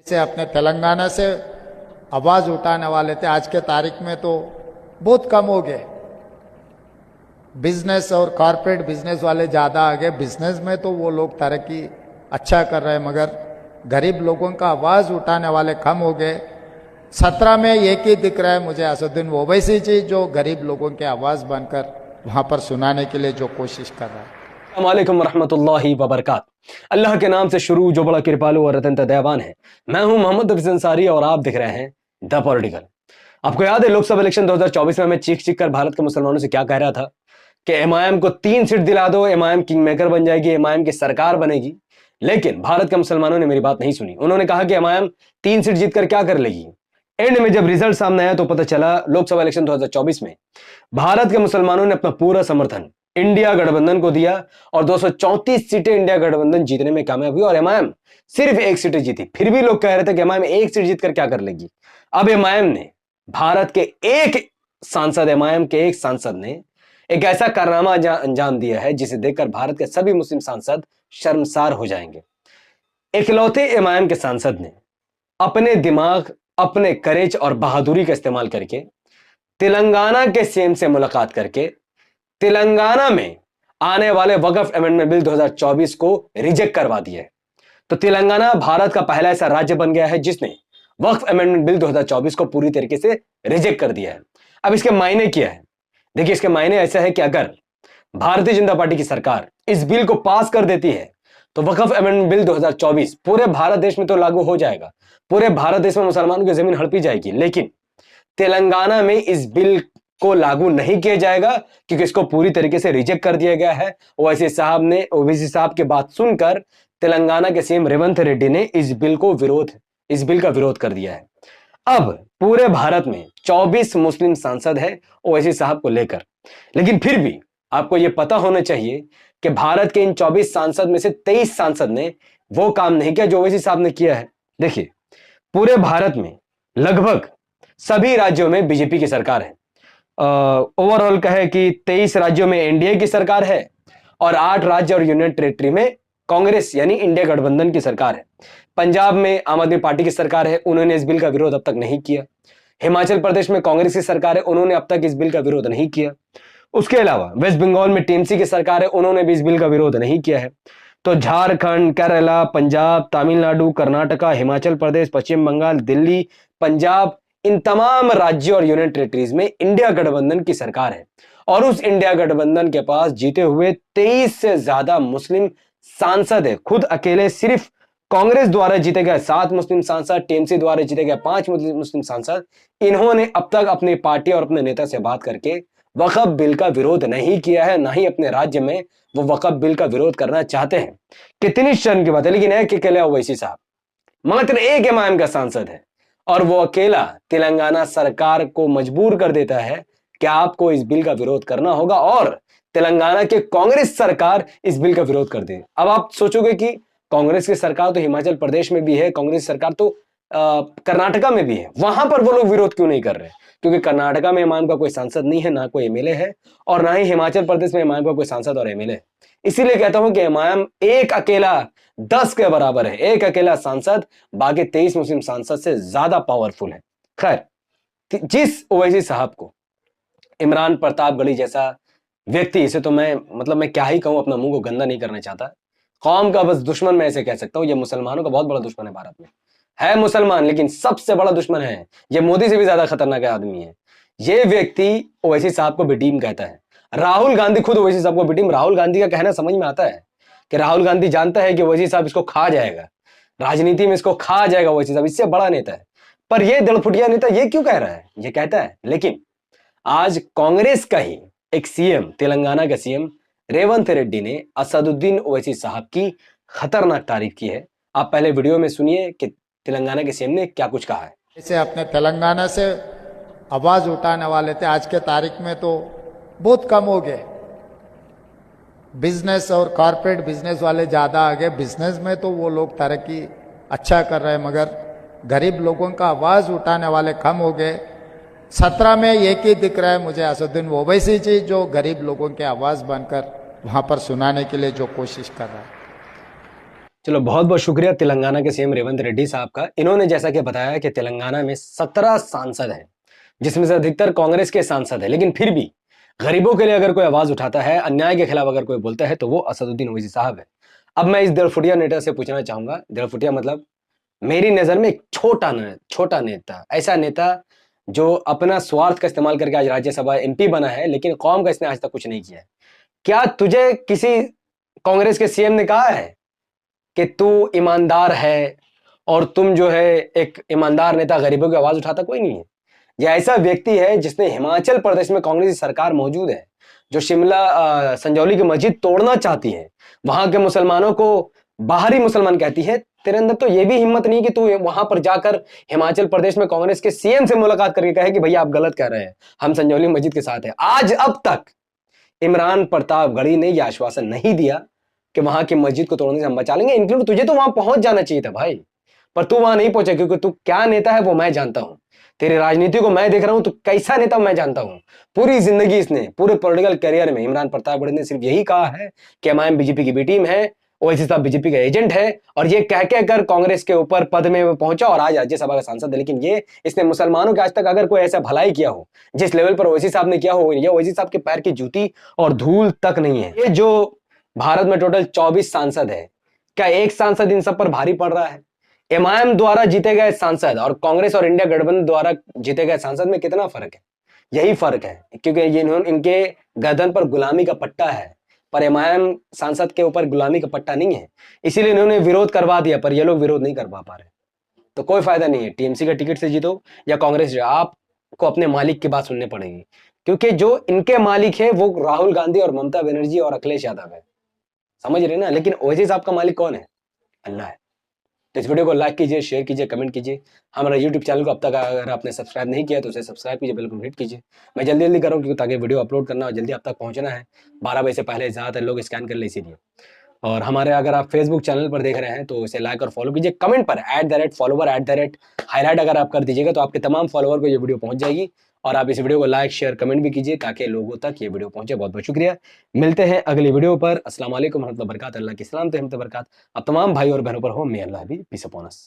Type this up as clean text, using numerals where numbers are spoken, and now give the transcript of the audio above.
से अपने तेलंगाना से आवाज उठाने वाले थे, आज के तारीख में तो बहुत कम हो गए। बिजनेस और कॉरपोरेट बिजनेस वाले ज्यादा आ गए। बिजनेस में तो वो लोग तरक्की अच्छा कर रहे हैं, मगर गरीब लोगों का आवाज उठाने वाले कम हो गए। 17 में एक ही दिख रहा है मुझे, असदुद्दीन ओवैसी जी, जो गरीब लोगों की आवाज बनकर वहां पर सुनाने के लिए जो कोशिश कर रहा है। अस्सलाम वालेकुम रहमतुल्लाहि व बरकातहू। अल्लाह के नाम से शुरू जो बड़ा कृपालु और अत्यंत दयावान है। मैं हूं मोहम्मद हफीज अंसारी और आप देख रहे हैं द पॉलिटिकल। आपको याद है लोकसभा इलेक्शन 2024 में मैं चीख कर भारत के मुसलमानों से क्या कह रहा था कि एमआईएम को 3 सीट दिला दो, एमआईएम किंग मेकर बन जाएगी, एमआईएम की सरकार बनेगी। लेकिन भारत के मुसलमानों ने मेरी बात नहीं सुनी। उन्होंने कहा कि एमआईएम 3 सीट जीतकर क्या कर लेगी। एंड में जब रिजल्ट सामने आया तो पता चला लोकसभा इलेक्शन 2024 में भारत के मुसलमानों ने अपना पूरा समर्थन इंडिया गठबंधन को दिया और 234 सीटें इंडिया गठबंधन जीतने में कामयाब हुई और एमआईएम सिर्फ 1 सीट जीती। फिर भी लोग कह रहे थे कि एमआईएम 1 सीट जीतकर क्या कर लेगी। अब एमआईएम ने भारत के एक सांसद, एमआईएम के एक सांसद ने एक ऐसा कारनामा अंजाम दिया है जिसे देखकर भारत के सभी मुस्लिम सांसद शर्मसार हो जाएंगे। इकलौते एमआईएम के सांसद ने अपने दिमाग, अपने करेज और बहादुरी का इस्तेमाल करके तेलंगाना के सीएम से मुलाकात करके तेलंगाना में आने वाले वक्फ अमेंडमेंट बिल 2024 को रिजेक्ट करवा दिया है। तो तेलंगाना भारत का पहला ऐसा राज्य बन गया है जिसने वक्फ अमेंडमेंट बिल 2024 को पूरी तरीके से रिजेक्ट कर दिया है। अब इसके मायने क्या है? देखिए, इसके मायने ऐसा है कि अगर भारतीय जनता पार्टी की सरकार इस बिल को पास कर देती है तो वक्फ अमेंडमेंट बिल 2024 पूरे भारत देश में तो लागू हो जाएगा, पूरे भारत देश में मुसलमानों की जमीन हड़पी जाएगी। लेकिन तेलंगाना में इस बिल को लागू नहीं किया जाएगा क्योंकि इसको पूरी तरीके से रिजेक्ट कर दिया गया है। ओवैसी साहब की बात सुनकर तेलंगाना के सीएम रेवंत रेड्डी ने इस बिल का विरोध कर दिया है। अब पूरे भारत में 24 मुस्लिम सांसद हैं ओवैसी साहब को लेकर। लेकिन फिर भी आपको यह पता होना चाहिए कि भारत के इन 24 सांसद में से 23 सांसद ने वो काम नहीं किया जो ओवैसी साहब ने किया है। देखिए, पूरे भारत में लगभग सभी राज्यों में बीजेपी की सरकार है। ओवरऑल कहे कि 23 राज्यों में एनडीए की सरकार है और 8 राज्य और यूनियन टेरिटरी में कांग्रेस यानी इंडिया गठबंधन की सरकार है। पंजाब में आम आदमी पार्टी की सरकार है, उन्होंने इस बिल का विरोध अब तक नहीं किया। हिमाचल प्रदेश में कांग्रेस की सरकार है, उन्होंने अब तक इस बिल का विरोध नहीं किया। उसके अलावा वेस्ट बंगाल में टीएमसी की सरकार है, उन्होंने भी इस बिल का विरोध नहीं किया है। तो झारखंड, केरला, पंजाब, तमिलनाडु, कर्नाटका, हिमाचल प्रदेश, पश्चिम बंगाल, दिल्ली, पंजाब, इन तमाम राज्यों और यूनियन टेरिटरीज में इंडिया गठबंधन की सरकार है और उस इंडिया गठबंधन के पास जीते हुए 23 से ज्यादा मुस्लिम सांसद है। खुद अकेले सिर्फ कांग्रेस द्वारा जीते गए 7 मुस्लिम सांसद, टीएमसी द्वारा जीते गए 5 मुस्लिम सांसद, इन्होंने अब तक अपनी पार्टी और अपने नेता से बात करके वक्फ बिल का विरोध नहीं किया है, ना ही अपने राज्य में वो वक्फ बिल का विरोध करना चाहते हैं। कितनी शर्म की बात है। लेकिन एक अकेला ओवैसी साहब, मात्र एक एमआईएम का सांसद है और वो अकेला तेलंगाना सरकार को मजबूर कर देता है कि आपको इस बिल का विरोध करना होगा और तेलंगाना के कांग्रेस सरकार इस बिल का विरोध कर दे। अब आप सोचोगे कि कांग्रेस की सरकार तो हिमाचल प्रदेश में भी है, कांग्रेस सरकार तो कर्नाटका में भी है, वहां पर वो लोग विरोध क्यों नहीं कर रहे? क्योंकि कर्नाटका में एमआईएम का कोई सांसद नहीं है, ना कोई एमएलए है, और ना ही हिमाचल प्रदेश में एमआईएम का कोई सांसद और एमएलए है। इसीलिए कहता हूं कि एमआईएम एक अकेला 10 के बराबर है, एक अकेला सांसद बाकी 23 मुस्लिम सांसद से ज्यादा पावरफुल है। खैर, जिस ओवैसी साहब को इमरान प्रतापगढ़ी जैसा व्यक्ति, इसे तो मैं क्या ही कहूं, अपना मुंह को गंदा नहीं करना चाहता, कौम का बस दुश्मन मैं ऐसे कह सकता हूं। ये मुसलमानों का बहुत बड़ा दुश्मन है। भारत में है मुसलमान, लेकिन सबसे बड़ा दुश्मन है ये मोदी से भी ज्यादा खतरनाक आदमी है। ये व्यक्ति ओवैसी साहब को बिटीम कहता है। राहुल गांधी खुद ओवैसी साहब को बिटीम। राहुल गांधी का कहना समझ में आता है कि राहुल गांधी जानता है कि ओवैसी साहब इसको खा जाएगा, राजनीति में इसको खा जाएगा ओवैसी साहब, इससे बड़ा नेता है। पर यह दड़फुटिया नेता ये क्यों कह रहा है? ये कहता है। लेकिन आज कांग्रेस का ही एक सीएम, तेलंगाना का सीएम रेवंत रेड्डी ने असदुद्दीन ओवैसी साहब की खतरनाक तारीफ की है। आप पहले वीडियो में सुनिए कि तेलंगाना के सीएम ने क्या कुछ कहा है। इसे अपने तेलंगाना से आवाज उठाने वाले थे, आज के तारीख में तो बहुत कम हो गए। बिजनेस और कॉरपोरेट बिजनेस वाले ज्यादा आ गए। बिजनेस में तो वो लोग तरक्की अच्छा कर रहे हैं, मगर गरीब लोगों का आवाज उठाने वाले कम हो गए। 17 में एक ही दिख रहा है मुझे, असदुद्दीन ओवैसी जी, जो गरीब लोगों की आवाज बनकर वहां पर सुनाने के लिए जो कोशिश कर रहा है। चलो, बहुत बहुत शुक्रिया तेलंगाना के सीएम रेवंत रेड्डी साहब का। इन्होंने जैसा कि बताया कि तेलंगाना में 17 सांसद हैं, जिसमें से अधिकतर कांग्रेस के सांसद हैं, लेकिन फिर भी गरीबों के लिए अगर कोई आवाज उठाता है, अन्याय के खिलाफ अगर कोई बोलता है, तो वो असदुद्दीन ओवैसी साहब है। अब मैं इस दलफुटिया नेता से पूछना चाहूंगा, दलफुटिया मतलब मेरी नजर में एक छोटा नेता, ऐसा नेता जो अपना स्वार्थ का इस्तेमाल करके आज राज्यसभा एमपी बना है, लेकिन कौम का इसने आज तक कुछ नहीं किया है। क्या तुझे किसी कांग्रेस के सीएम ने कहा है कि तू ईमानदार है और तुम जो है एक ईमानदार नेता, गरीबों की आवाज उठाता? कोई नहीं है। यह ऐसा व्यक्ति है जिसने हिमाचल प्रदेश में कांग्रेस की सरकार मौजूद है, जो शिमला संजौली की मस्जिद तोड़ना चाहती है, वहां के मुसलमानों को बाहरी मुसलमान कहती है। तेरे अंदर तो यह भी हिम्मत नहीं कि तू वहां पर जाकर हिमाचल प्रदेश में कांग्रेस के सीएम से मुलाकात करके कहे कि भैया आप गलत कह रहे हैं, हम संजौली मस्जिद के साथ हैं। आज अब तक इमरान प्रतापगढ़ी ने यह आश्वासन नहीं दिया कि वहां की मस्जिद को तोड़ने से हम बचा लेंगे। इंक्लूड तुझे तो वहां पहुंच जाना चाहिए था भाई, पर तू वहां नहीं पहुंचा, क्योंकि तू क्या नेता है वो मैं जानता हूं। तेरी राजनीति को मैं देख रहा हूं, तू कैसा नेता मैं जानता हूं। पूरी जिंदगी इसने, पूरे पॉलिटिकल करियर में इमरान प्रतापगढ़ी ने सिर्फ यही कहा है कि एमआईएम बीजेपी की बी टीम है, ओवैसी साहब बीजेपी का एजेंट है, और ये कह कर कांग्रेस के ऊपर पद में वो पहुंचा और आज राज्यसभा का सांसद है। लेकिन ये इसने मुसलमानों के आज तक अगर कोई ऐसा भलाई किया हो जिस लेवल पर ओवैसी साहब ने किया हो, ये ओवैसी साहब के पैर की जूती और धूल तक नहीं है। ये जो भारत में टोटल 24 सांसद है, क्या एक सांसद इन सब पर भारी पड़ रहा है? एमआईएम द्वारा जीते गए सांसद और कांग्रेस और इंडिया गठबंधन द्वारा जीते गए सांसद में कितना फर्क है? यही फर्क है, क्योंकि ये इनके गर्दन पर गुलामी का पट्टा है, पर एमआईएम सांसद के ऊपर गुलामी का पट्टा नहीं है। इसीलिए इन्होंने विरोध करवा दिया, पर ये लोग विरोध नहीं करवा पा रहे। तो कोई फायदा नहीं है, टीएमसी का टिकट से जीतो या कांग्रेस से, आपको अपने मालिक की बात सुननी पड़ेगी, क्योंकि जो इनके मालिक है वो राहुल गांधी और ममता बनर्जी और अखिलेश यादव है, समझ रहे ना। लेकिन ओवैसी साहब का मालिक कौन है? अल्लाह है। तो इस वीडियो को लाइक कीजिए, शेयर कीजिए, कमेंट कीजिए। हमारा यूट्यूब चैनल को अब तक अगर आपने सब्सक्राइब नहीं किया तो उसे सब्सक्राइब कीजिए, बिल्कुल हिट कीजिए। मैं जल्दी जल्दी करूँ क्योंकि ताकि वीडियो अपलोड करना और जल्दी आप तक पहुंचना है, 12 बजे से पहले ज़्यादातर लोग स्कैन कर ले, इसीलिए। और हमारे अगर आप फेसबुक चैनल पर देख रहे हैं तो इसे लाइक और फॉलो कीजिए। कमेंट पर @follower हाईलाइट अगर आप कर दीजिएगा तो आपके तमाम फॉलोवर को ये वीडियो पहुंच जाएगी। और आप इस वीडियो को लाइक शेयर कमेंट भी कीजिए ताकि लोगों तक ये वीडियो पहुंचे। बहुत बहुत शुक्रिया, मिलते हैं अगली वीडियो पर। अस्सलाम वालेकुम रहमतुल्लाहि व बरकातहू। अल्लाह की सलामत रहमत बरकात अब तमाम भाई और बहनों पर हो। मे अल्लाह भी पीस अपॉन अस।